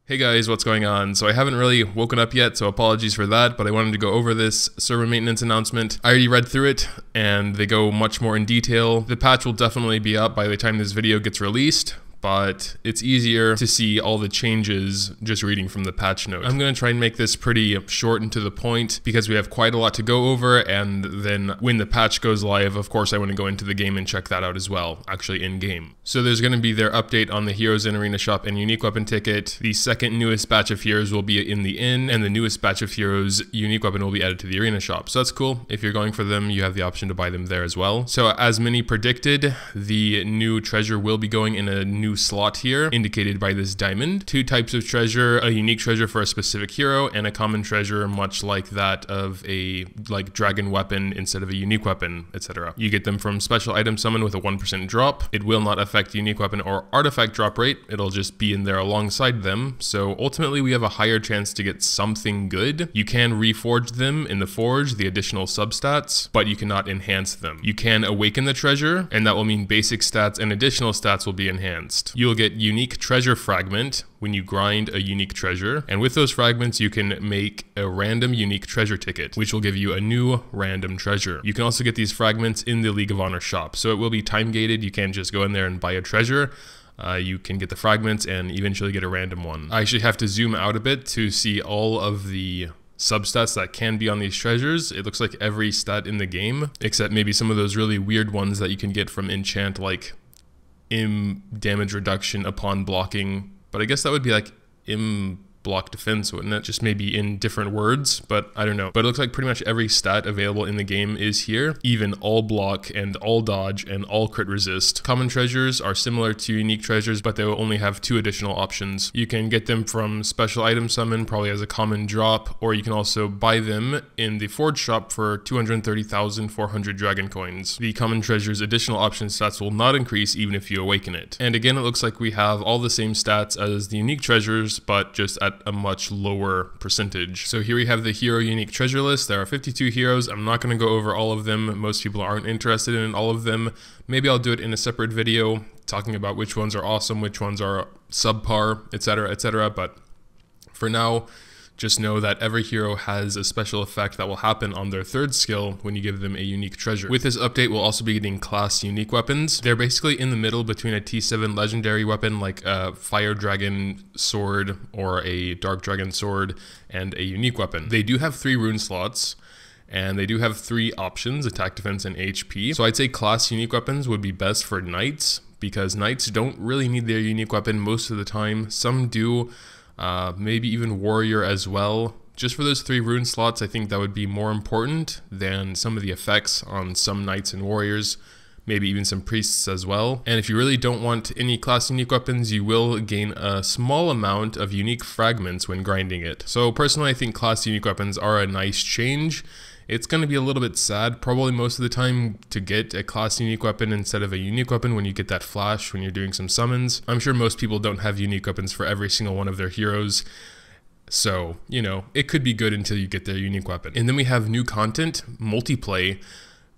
Hey guys, what's going on? So I haven't really woken up yet, so apologies for that, but I wanted to go over this server maintenance announcement. I already read through it, and they go much more in detail. The patch will definitely be up by the time this video gets released, but it's easier to see all the changes just reading from the patch note. I'm going to try and make this pretty short and to the point because we have quite a lot to go over, and then when the patch goes live, of course I want to go into the game and check that out as well, actually in game. So there's going to be their update on the Heroes in Arena Shop and Unique Weapon ticket. The second newest batch of Heroes will be in the Inn, and the newest batch of Heroes Unique Weapon will be added to the Arena Shop. So that's cool. If you're going for them, you have the option to buy them there as well. So as many predicted, the new treasure will be going in a new slot here, indicated by this diamond. Two types of treasure, a unique treasure for a specific hero, and a common treasure much like that of a dragon weapon instead of a unique weapon, etc. You get them from special item summon with a 1% drop. It will not affect unique weapon or artifact drop rate. It'll just be in there alongside them. So ultimately we have a higher chance to get something good. You can reforge them in the forge, the additional substats, but you cannot enhance them. You can awaken the treasure, and that will mean basic stats and additional stats will be enhanced. You'll get unique treasure fragment when you grind a unique treasure, and with those fragments you can make a random unique treasure ticket, which will give you a new random treasure. You can also get these fragments in the League of Honor shop, so it will be time gated. You can't just go in there and buy a treasure. You can get the fragments and eventually get a random one. I actually have to zoom out a bit to see all of the substats that can be on these treasures. It looks like every stat in the game, except maybe some of those really weird ones that you can get from enchant, like damage reduction upon blocking, but I guess that would be like block defense, wouldn't it? Just maybe in different words, but I don't know. But it looks like pretty much every stat available in the game is here, even all block and all dodge and all crit resist. Common treasures are similar to unique treasures, but they will only have two additional options. You can get them from special item summon, probably as a common drop, or you can also buy them in the forge shop for 230,400 dragon coins. The common treasures additional option stats will not increase even if you awaken it. And again, it looks like we have all the same stats as the unique treasures, but just at a much lower percentage. So here we have the hero unique treasure list. There are 52 heroes. I'm not going to go over all of them. Most people aren't interested in all of them. Maybe I'll do it in a separate video talking about which ones are awesome, which ones are subpar, etc., etc. But for now, just know that every hero has a special effect that will happen on their third skill when you give them a unique treasure. With this update, we'll also be getting class unique weapons. They're basically in the middle between a T7 legendary weapon like a fire dragon sword or a dark dragon sword and a unique weapon. They do have 3 rune slots, and they do have 3 options, attack, defense, and HP. So I'd say class unique weapons would be best for knights, because knights don't really need their unique weapon most of the time. Some do. Maybe even warrior as well. Just for those 3 rune slots, I think that would be more important than some of the effects on some knights and warriors, maybe even some priests as well. And if you really don't want any class unique weapons, you will gain a small amount of unique fragments when grinding it. So personally, I think class unique weapons are a nice change. It's going to be a little bit sad probably most of the time to get a class unique weapon instead of a unique weapon when you get that flash when you're doing some summons. I'm sure most people don't have unique weapons for every single one of their heroes. So, you know, it could be good until you get their unique weapon. And then we have new content, multiplay.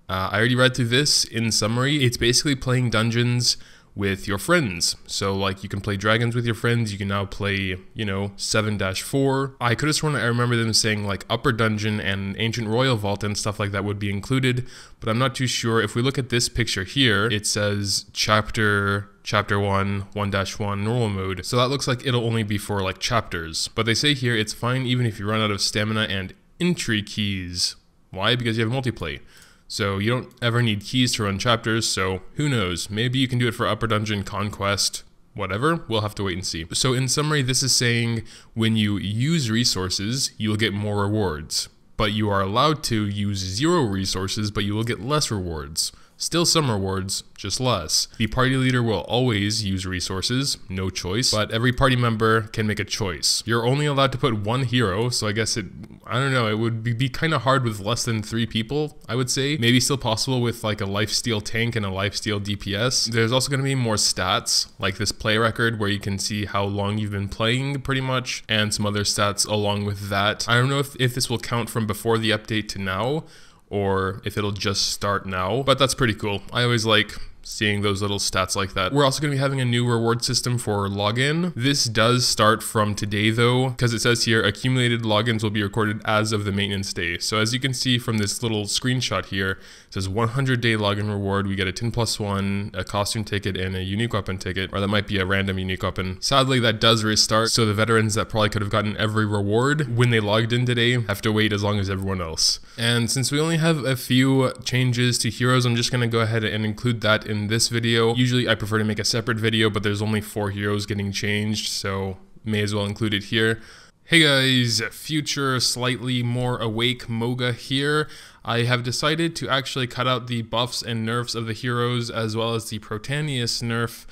I already read through this in summary. It's basically playing dungeons with your friends. So like you can play dragons with your friends. You can now play, you know, 7-4. I could have sworn I remember them saying like upper dungeon and ancient royal vault and stuff like that would be included, but I'm not too sure. If we look at this picture here, it says chapter 1, 1-1 normal mode. So that looks like it'll only be for like chapters, but they say here it's fine even if you run out of stamina and entry keys. Why? Because you have multiplay. So you don't ever need keys to run chapters, so who knows? Maybe you can do it for upper dungeon, conquest, whatever. We'll have to wait and see. So in summary, this is saying when you use resources, you'll get more rewards. But you are allowed to use 0 resources, but you will get less rewards. Still some rewards, just less. The party leader will always use resources, no choice, but every party member can make a choice. You're only allowed to put 1 hero, so I guess I don't know, it would be kind of hard with less than 3 people, I would say. Maybe still possible with like a lifesteal tank and a lifesteal DPS. There's also going to be more stats, like this play record where you can see how long you've been playing pretty much, and some other stats along with that. I don't know if this will count from before the update to now, or if it'll just start now, but that's pretty cool. I always like seeing those little stats like that. We're also going to be having a new reward system for login. This does start from today though, because it says here accumulated logins will be recorded as of the maintenance day. So as you can see from this little screenshot here, it says 100-day login reward. We get a 10+1, a costume ticket, and a unique weapon ticket, or that might be a random unique weapon. Sadly, that does restart, so the veterans that probably could have gotten every reward when they logged in today have to wait as long as everyone else. And since we only have a few changes to heroes, I'm just going to go ahead and include that in this video. Usually I prefer to make a separate video, but there's only 4 heroes getting changed, so may as well include it here. Hey guys, future slightly more awake Moga here. I have decided to actually cut out the buffs and nerfs of the heroes as well as the Protianus nerf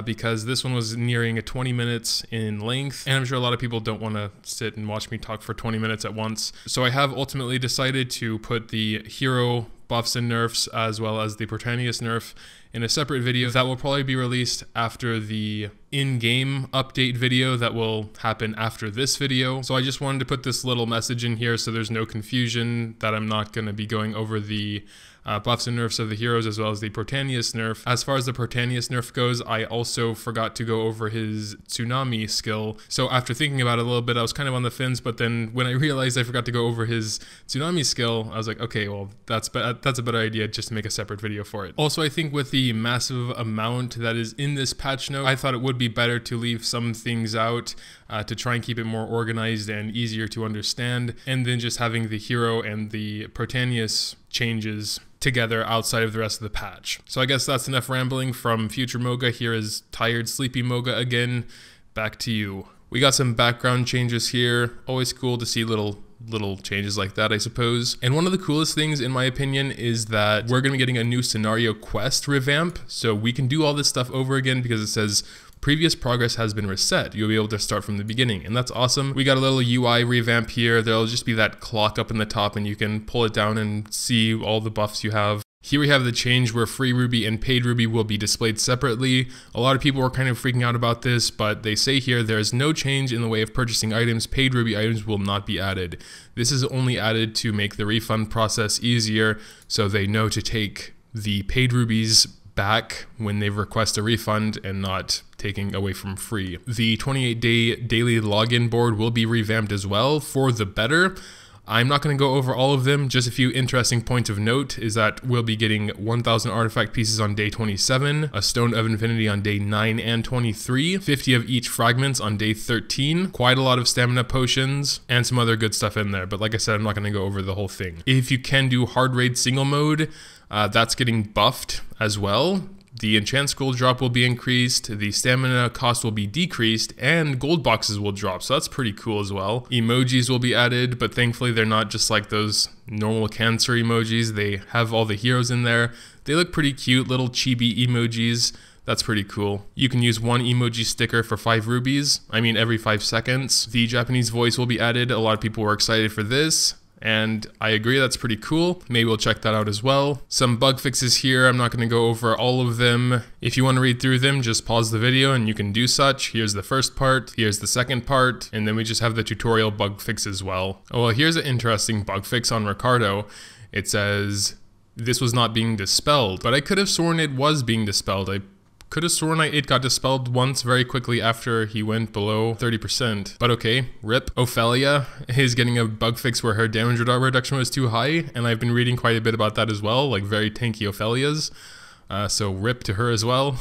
because this one was nearing 20 minutes in length, and I'm sure a lot of people don't want to sit and watch me talk for 20 minutes at once. So I have ultimately decided to put the hero buffs and nerfs as well as the Protianus nerf in a separate video that will probably be released after the in-game update video that will happen after this video. So I just wanted to put this little message in here so there's no confusion that I'm not going to be going over the buffs and nerfs of the heroes as well as the Protianus nerf. As far as the Protianus nerf goes, I also forgot to go over his tsunami skill. So after thinking about it a little bit, I was kind of on the fence, but then when I realized I forgot to go over his tsunami skill, I was like, okay, well, that's a better idea, just to make a separate video for it. Also, I think with the massive amount that is in this patch note, I thought it would be better to leave some things out to try and keep it more organized and easier to understand, and then just having the hero and the Protianus changes together outside of the rest of the patch. So I guess that's enough rambling from future Moga. Here is tired, sleepy Moga again. Back to you. We got some background changes here. Always cool to see little changes like that, I suppose. And one of the coolest things, in my opinion, is that we're going to be getting a new scenario quest revamp. So we can do all this stuff over again because it says previous progress has been reset. You'll be able to start from the beginning, and that's awesome. We got a little UI revamp here. There'll just be that clock up in the top, and you can pull it down and see all the buffs you have. Here we have the change where free ruby and paid ruby will be displayed separately. A lot of people were kind of freaking out about this, but they say here there's no change in the way of purchasing items. Paid ruby items will not be added. This is only added to make the refund process easier, so they know to take the paid rubies back when they request a refund and not taking away from free. The 28-day daily login board will be revamped as well for the better. I'm not going to go over all of them. Just a few interesting points of note is that we'll be getting 1,000 artifact pieces on day 27, a Stone of Infinity on day 9 and 23, 50 of each fragments on day 13, quite a lot of stamina potions, and some other good stuff in there. But like I said, I'm not going to go over the whole thing. If you can do hard raid single mode, that's getting buffed as well. The enchant scroll drop will be increased, the stamina cost will be decreased, and gold boxes will drop, so that's pretty cool as well. Emojis will be added, but thankfully they're not just like those normal cancer emojis. They have all the heroes in there. They look pretty cute, little chibi emojis. That's pretty cool. You can use 1 emoji sticker for 5 rubies. I mean, every 5 seconds. The Japanese voice will be added. A lot of people were excited for this, and I agree, that's pretty cool. Maybe we'll check that out as well. Some bug fixes here. I'm not going to go over all of them. If you want to read through them, just pause the video and you can do such. Here's the first part, here's the second part, and then we just have the tutorial bug fix as well. Oh, well, here's an interesting bug fix on Ricardo. It says this was not being dispelled, but I could have sworn it was being dispelled. I could have sworn it got dispelled once very quickly after he went below 30%. But okay, rip. Ophelia is getting a bug fix where her damage reduction was too high, and I've been reading quite a bit about that as well, like very tanky Ophelias. So rip to her as well.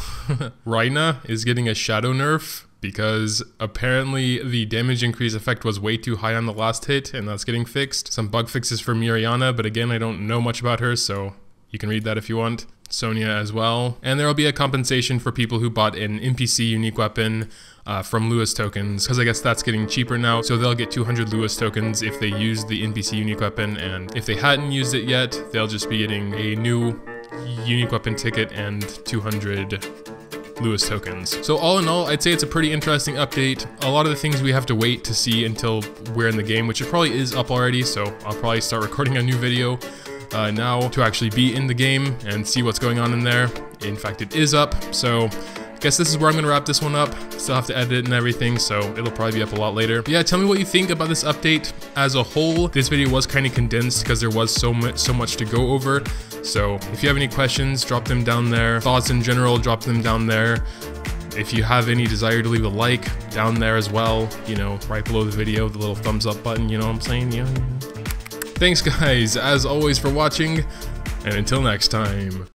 Reiner is getting a shadow nerf because apparently the damage increase effect was way too high on the last hit, and that's getting fixed. Some bug fixes for Miriana, but again, I don't know much about her, so you can read that if you want. Sonya as well. And there will be a compensation for people who bought an NPC unique weapon from Lewis tokens, because I guess that's getting cheaper now. So they'll get 200 Lewis tokens if they use the NPC unique weapon, and if they hadn't used it yet, they'll just be getting a new unique weapon ticket and 200 Lewis tokens. So all in all, I'd say it's a pretty interesting update. A lot of the things we have to wait to see until we're in the game, which it probably is up already, so I'll probably start recording a new video now to actually be in the game and see what's going on in there. In fact, it is up, so guess this is where I'm gonna wrap this one up. Still have to edit it and everything, so it'll probably be up a lot later. But yeah, tell me what you think about this update as a whole. This video was kind of condensed because there was so much to go over. So if you have any questions, drop them down there. Thoughts in general, drop them down there. If you have any desire to leave a like, down there as well, you know, right below the video, the little thumbs up button, you know what I'm saying? Yeah. Thanks guys, as always, for watching, and until next time.